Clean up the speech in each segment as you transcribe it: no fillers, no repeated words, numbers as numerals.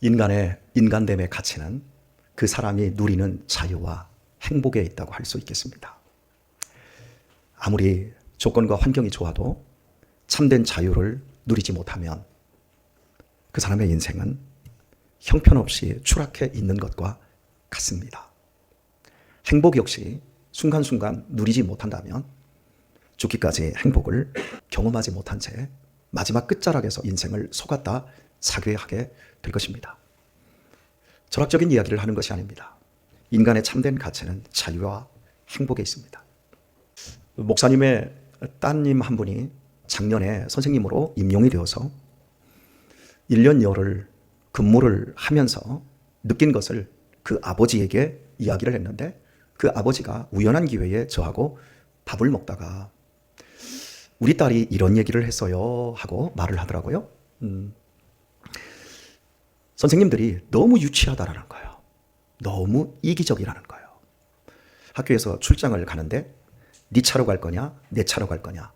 인간의 인간됨의 가치는 그 사람이 누리는 자유와 행복에 있다고 할 수 있겠습니다. 아무리 조건과 환경이 좋아도 참된 자유를 누리지 못하면 그 사람의 인생은 형편없이 추락해 있는 것과 같습니다. 행복 역시 순간순간 누리지 못한다면 죽기까지 행복을 경험하지 못한 채 마지막 끝자락에서 인생을 속았다 사죄하게 될 것입니다. 철학적인 이야기를 하는 것이 아닙니다. 인간의 참된 가치는 자유와 행복에 있습니다. 목사님의 따님 한 분이 작년에 선생님으로 임용이 되어서 1년 열흘 근무를 하면서 느낀 것을 그 아버지에게 이야기를 했는데, 그 아버지가 우연한 기회에 저하고 밥을 먹다가 우리 딸이 이런 얘기를 했어요 하고 말을 하더라고요. 선생님들이 너무 유치하다라는 거예요. 너무 이기적이라는 거예요. 학교에서 출장을 가는데 네 차로 갈 거냐 내 차로 갈 거냐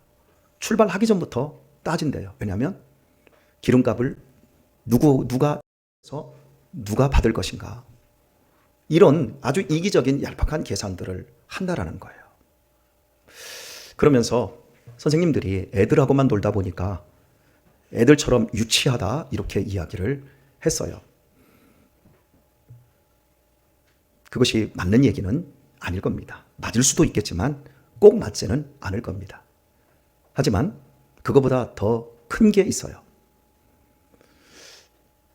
출발하기 전부터 따진대요. 왜냐하면 기름값을 누가 받을 것인가, 이런 아주 이기적인 얄팍한 계산들을 한다라는 거예요. 그러면서 선생님들이 애들하고만 놀다 보니까 애들처럼 유치하다 이렇게 이야기를 했어요. 그것이 맞는 얘기는 아닐 겁니다. 맞을 수도 있겠지만 꼭 맞지는 않을 겁니다. 하지만 그거보다 더 큰 게 있어요.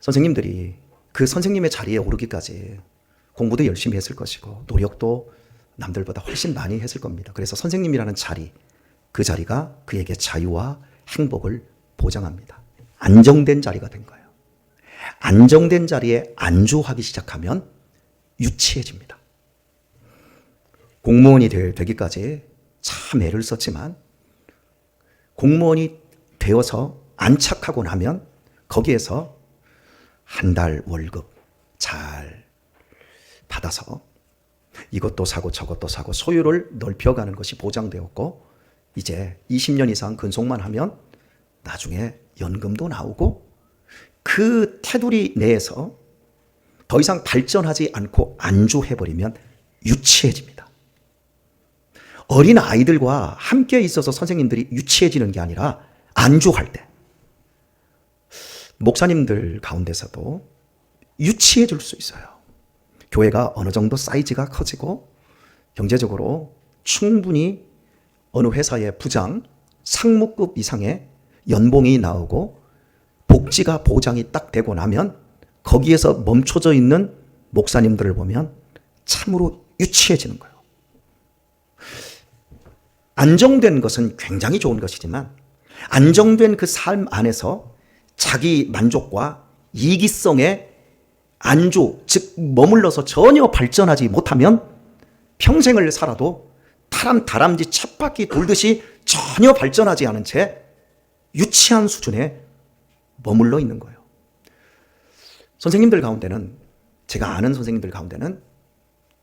선생님들이 그 선생님의 자리에 오르기까지 공부도 열심히 했을 것이고 노력도 남들보다 훨씬 많이 했을 겁니다. 그래서 선생님이라는 자리, 그 자리가 그에게 자유와 행복을 보장합니다. 안정된 자리가 된 거예요. 안정된 자리에 안주하기 시작하면 유치해집니다. 공무원이 되기까지 참 애를 썼지만 공무원이 되어서 안착하고 나면 거기에서 한 달 월급 잘 받아서 이것도 사고 저것도 사고 소유를 넓혀가는 것이 보장되었고, 이제 20년 이상 근속만 하면 나중에 연금도 나오고, 그 테두리 내에서 더 이상 발전하지 않고 안주해버리면 유치해집니다. 어린 아이들과 함께 있어서 선생님들이 유치해지는 게 아니라 안주할 때 목사님들 가운데서도 유치해질 수 있어요. 교회가 어느 정도 사이즈가 커지고 경제적으로 충분히 어느 회사의 부장, 상무급 이상의 연봉이 나오고 복지가 보장이 딱 되고 나면 거기에서 멈춰져 있는 목사님들을 보면 참으로 유치해지는 거예요. 안정된 것은 굉장히 좋은 것이지만 안정된 그 삶 안에서 자기 만족과 이기성의 안주, 즉 머물러서 전혀 발전하지 못하면 평생을 살아도 다람쥐 쳇바퀴 돌듯이 전혀 발전하지 않은 채 유치한 수준에 머물러 있는 거예요. 선생님들 가운데는, 제가 아는 선생님들 가운데는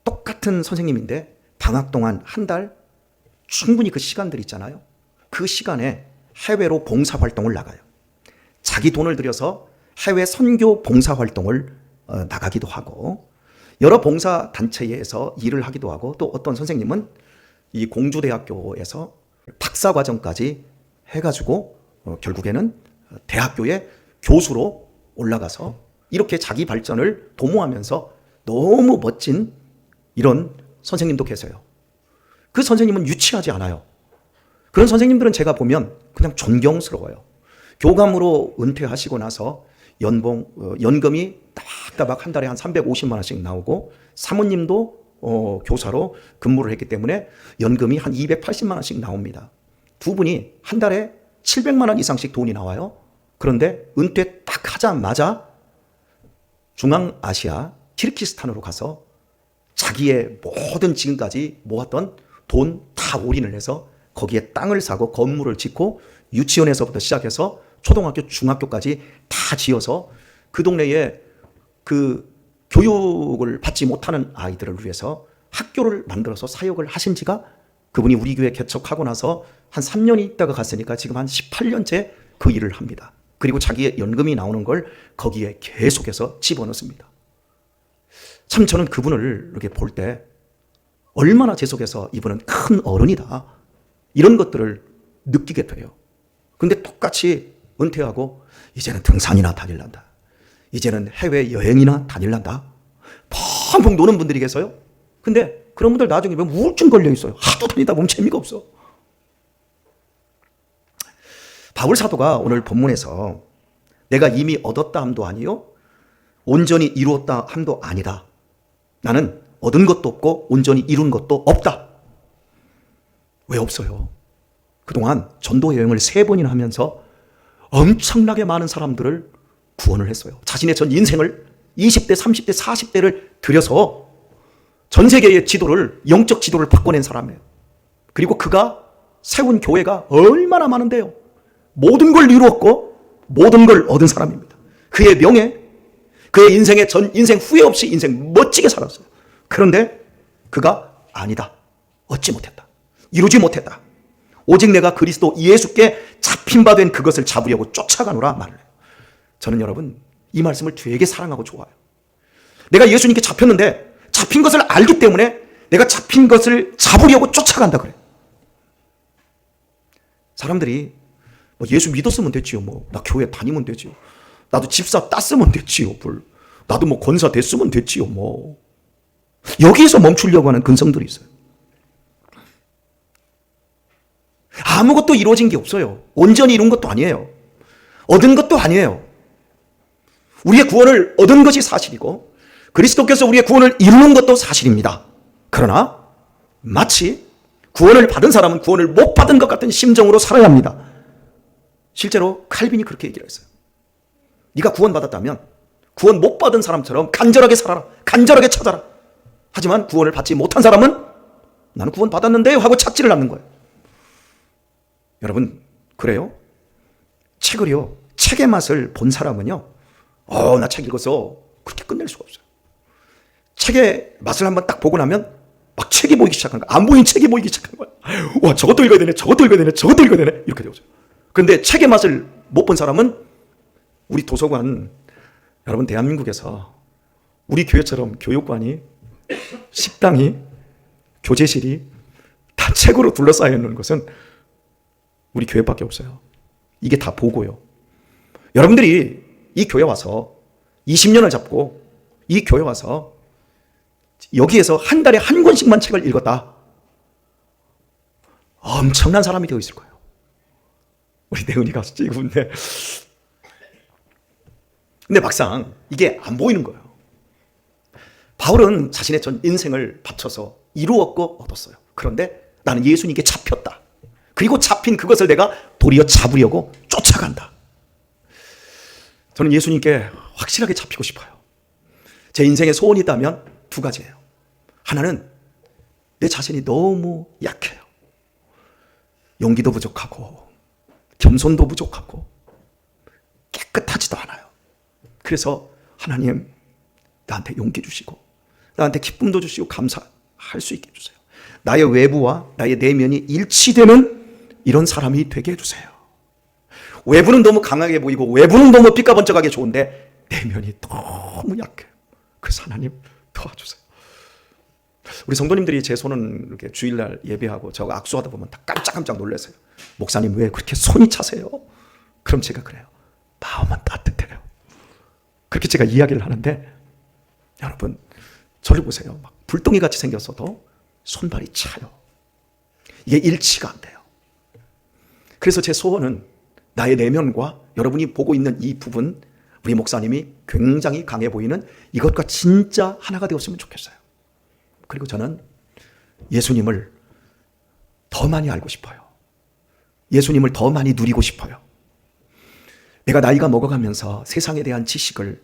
똑같은 선생님인데 방학 동안 한 달 충분히 그 시간들 있잖아요. 그 시간에 해외로 봉사활동을 나가요. 자기 돈을 들여서 해외 선교 봉사활동을 나가기도 하고, 여러 봉사단체에서 일을 하기도 하고, 또 어떤 선생님은 이 공주대학교에서 박사과정까지 해가지고 결국에는 대학교의 교수로 올라가서 이렇게 자기 발전을 도모하면서 너무 멋진 이런 선생님도 계세요. 그 선생님은 유치하지 않아요. 그런 선생님들은 제가 보면 그냥 존경스러워요. 교감으로 은퇴하시고 나서 연금이 따박따박 한 달에 한 350만 원씩 나오고, 사모님도 교사로 근무를 했기 때문에 연금이 한 280만 원씩 나옵니다. 두 분이 한 달에 700만 원 이상씩 돈이 나와요. 그런데 은퇴 딱 하자마자 중앙아시아 키르기스탄으로 가서 자기의 모든 지금까지 모았던 돈 다 올인을 해서 거기에 땅을 사고 건물을 짓고 유치원에서부터 시작해서 초등학교, 중학교까지 다 지어서 그 동네에 그 교육을 받지 못하는 아이들을 위해서 학교를 만들어서 사역을 하신 지가, 그분이 우리 교회 개척하고 나서 한 3년이 있다가 갔으니까 지금 한 18년째 그 일을 합니다. 그리고 자기의 연금이 나오는 걸 거기에 계속해서 집어넣습니다. 참 저는 그분을 이렇게 볼 때 얼마나 제 속에서 이분은 큰 어른이다, 이런 것들을 느끼게 돼요. 근데 똑같이 은퇴하고 이제는 등산이나 다닐란다, 이제는 해외여행이나 다닐란다, 펑펑 노는 분들이 계세요. 근데 그런 분들 나중에 보면 우울증 걸려 있어요. 하도 다니다 보면 재미가 없어. 바울 사도가 오늘 본문에서 내가 이미 얻었다 함도 아니요 온전히 이루었다 함도 아니다, 나는 얻은 것도 없고 온전히 이룬 것도 없다. 왜 없어요? 그동안 전도 여행을 3번이나 하면서 엄청나게 많은 사람들을 구원을 했어요. 자신의 전 인생을 20대, 30대, 40대를 들여서 전 세계의 지도를, 영적 지도를 바꿔낸 사람이에요. 그리고 그가 세운 교회가 얼마나 많은데요. 모든 걸 이루었고 모든 걸 얻은 사람입니다. 그의 명예, 그의 인생의 전 인생 후회 없이 인생 멋지게 살았어요. 그런데 그가 아니다, 얻지 못했다, 이루지 못했다, 오직 내가 그리스도 예수께 잡힌 바 된 그것을 잡으려고 쫓아가노라 말을 해요. 저는 여러분 이 말씀을 되게 사랑하고 좋아요. 내가 예수님께 잡혔는데 잡힌 것을 알기 때문에 내가 잡힌 것을 잡으려고 쫓아간다 그래요. 사람들이 뭐 예수 믿었으면 됐지요, 뭐 나 교회 다니면 되지요, 나도 집사 땄으면 됐지요, 나도 뭐 권사 됐으면 됐지요, 뭐 여기에서 멈추려고 하는 근성들이 있어요. 아무것도 이루어진 게 없어요. 온전히 이룬 것도 아니에요. 얻은 것도 아니에요. 우리의 구원을 얻은 것이 사실이고 그리스도께서 우리의 구원을 이루는 것도 사실입니다. 그러나 마치 구원을 받은 사람은 구원을 못 받은 것 같은 심정으로 살아야 합니다. 실제로 칼빈이 그렇게 얘기를 했어요. 네가 구원받았다면 구원 못 받은 사람처럼 간절하게 살아라, 간절하게 찾아라. 하지만 구원을 받지 못한 사람은 나는 구원 받았는데 하고 찾지를 않는 거예요. 여러분 그래요? 책을요, 책의 맛을 본 사람은요, 나 책 읽어서 그렇게 끝낼 수가 없어요. 책의 맛을 한번 딱 보고 나면 막 책이 보이기 시작한 거야. 안 보인 책이 보이기 시작한 거야. 와, 저것도 읽어야 되네, 저것도 읽어야 되네, 저것도 읽어야 되네, 이렇게 되죠. 근데 책의 맛을 못 본 사람은 우리 도서관, 여러분 대한민국에서 우리 교회처럼 교육관이, 식당이, 교재실이 다 책으로 둘러싸여 있는 것은 우리 교회밖에 없어요. 이게 다 보고요. 여러분들이 이 교회 와서 20년을 잡고 이 교회 와서 여기에서 한 달에 한 권씩만 책을 읽었다, 엄청난 사람이 되어 있을 거예요. 우리 대은이가 찍은데 근데 막상 이게 안 보이는 거예요. 바울은 자신의 전 인생을 바쳐서 이루었고 얻었어요. 그런데 나는 예수님께 잡혔다. 그리고 잡힌 그것을 내가 도리어 잡으려고 쫓아간다. 저는 예수님께 확실하게 잡히고 싶어요. 제 인생에 소원이 있다면 2가지예요. 하나는 내 자신이 너무 약해요. 용기도 부족하고 겸손도 부족하고 깨끗하지도 않아요. 그래서 하나님 나한테 용기 주시고 나한테 기쁨도 주시고 감사할 수 있게 해주세요. 나의 외부와 나의 내면이 일치되는 이런 사람이 되게 해주세요. 외부는 너무 강하게 보이고 외부는 너무 삐까번쩍하게 좋은데 내면이 너무 약해요. 그래서 하나님 도와주세요. 우리 성도님들이 제 손은 이렇게 주일날 예배하고 저거 악수하다 보면 다 깜짝깜짝 놀라세요. 목사님 왜 그렇게 손이 차세요? 그럼 제가 그래요. 마음은 따뜻해요. 그렇게 제가 이야기를 하는데 여러분 저를 보세요. 막 불덩이 같이 생겼어도 손발이 차요. 이게 일치가 안 돼요. 그래서 제 소원은 나의 내면과 여러분이 보고 있는 이 부분, 우리 목사님이 굉장히 강해 보이는 이것과 진짜 하나가 되었으면 좋겠어요. 그리고 저는 예수님을 더 많이 알고 싶어요. 예수님을 더 많이 누리고 싶어요. 내가 나이가 먹어가면서 세상에 대한 지식을,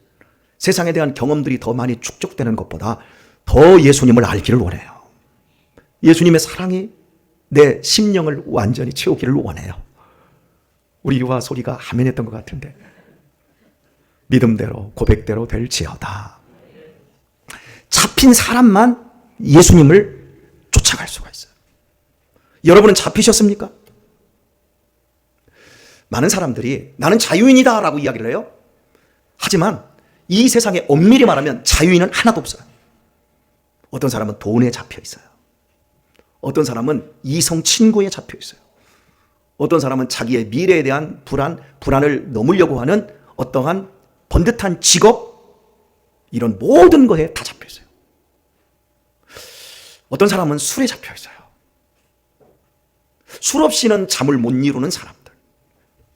세상에 대한 경험들이 더 많이 축적되는 것보다 더 예수님을 알기를 원해요. 예수님의 사랑이 내 심령을 완전히 채우기를 원해요. 우리 유아 소리가 아멘했던 것 같은데 믿음대로 고백대로 될지어다. 잡힌 사람만 예수님을 쫓아갈 수가 있어요. 여러분은 잡히셨습니까? 많은 사람들이 나는 자유인이다라고 이야기를 해요. 하지만 이 세상에 엄밀히 말하면 자유인은 하나도 없어요. 어떤 사람은 돈에 잡혀 있어요. 어떤 사람은 이성 친구에 잡혀 있어요. 어떤 사람은 자기의 미래에 대한 불안을 넘으려고 하는 어떠한 번듯한 직업, 이런 모든 것에 다 잡혀 있어요. 어떤 사람은 술에 잡혀 있어요. 술 없이는 잠을 못 이루는 사람들.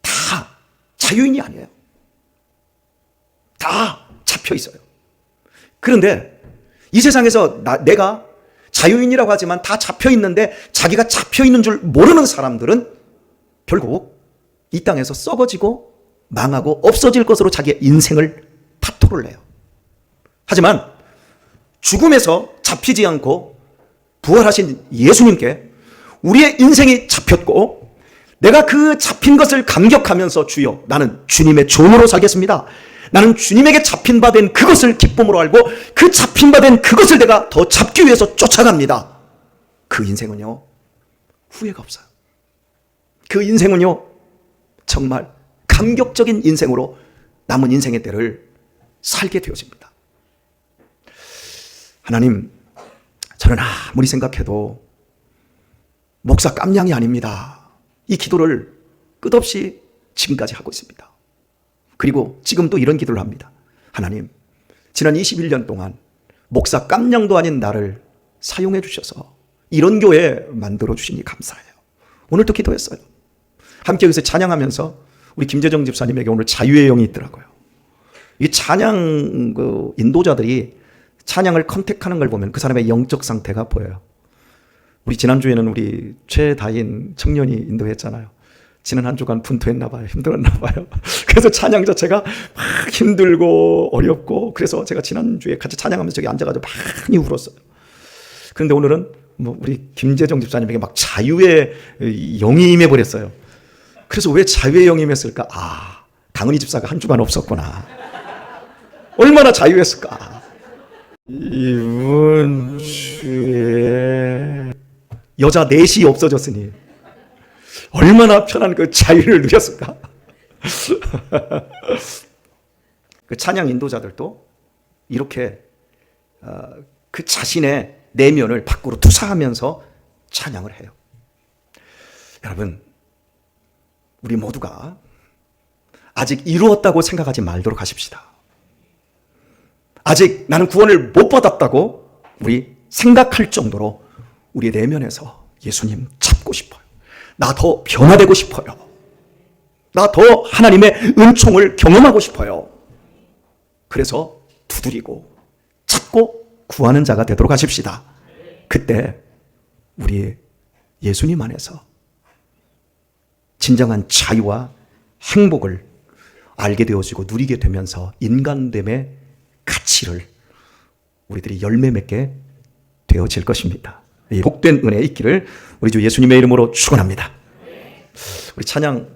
다 자유인이 아니에요. 다 잡혀 있어요. 그런데 이 세상에서 내가 자유인이라고 하지만 다 잡혀 있는데 자기가 잡혀 있는 줄 모르는 사람들은 결국 이 땅에서 썩어지고 망하고 없어질 것으로 자기의 인생을 파토를 내요. 하지만 죽음에서 잡히지 않고 부활하신 예수님께 우리의 인생이 잡혔고 내가 그 잡힌 것을 감격하면서 주여 나는 주님의 종으로 살겠습니다. 나는 주님에게 잡힌 바 된 그것을 기쁨으로 알고 그 잡힌 바 된 그것을 내가 더 잡기 위해서 쫓아갑니다. 그 인생은요, 후회가 없어요. 그 인생은요, 정말 감격적인 인생으로 남은 인생의 때를 살게 되어집니다. 하나님, 저는 아무리 생각해도 목사 깜냥이 아닙니다. 이 기도를 끝없이 지금까지 하고 있습니다. 그리고 지금도 이런 기도를 합니다. 하나님, 지난 21년 동안 목사 깜냥도 아닌 나를 사용해 주셔서 이런 교회 만들어 주시니 감사해요. 오늘도 기도했어요. 함께 여기서 찬양하면서 우리 김재정 집사님에게 오늘 자유의 영이 있더라고요. 이 찬양 인도자들이 찬양을 컨택하는 걸 보면 그 사람의 영적 상태가 보여요. 우리 지난주에는 우리 최다인 청년이 인도했잖아요. 지난 한 주간 분투했나 봐요. 힘들었나 봐요. 그래서 찬양 자체가 막 힘들고 어렵고, 그래서 제가 지난주에 같이 찬양하면서 저기 앉아가지고 많이 울었어요. 그런데 오늘은 우리 김재정 집사님에게 막 자유의 영이 임해버렸어요. 그래서 왜 자유의 영이 임했을까? 강은희 집사가 한 주간 없었구나. 얼마나 자유했을까? 이번 주에 여자 넷이 없어졌으니 얼마나 편한 그 자유를 누렸을까? 그 찬양 인도자들도 이렇게 그 자신의 내면을 밖으로 투사하면서 찬양을 해요. 여러분, 우리 모두가 아직 이루었다고 생각하지 말도록 하십시다. 아직 나는 구원을 못 받았다고 우리 생각할 정도로 우리 내면에서 예수님 찾고 싶어요. 나 더 변화되고 싶어요. 나 더 하나님의 은총을 경험하고 싶어요. 그래서 두드리고 찾고 구하는 자가 되도록 하십시다. 그때 우리 예수님 안에서 진정한 자유와 행복을 알게 되어지고 누리게 되면서 인간됨의 가치를 우리들이 열매 맺게 되어질 것입니다. 이 복된 은혜 있기를 우리 주 예수님의 이름으로 축원합니다. 우리 찬양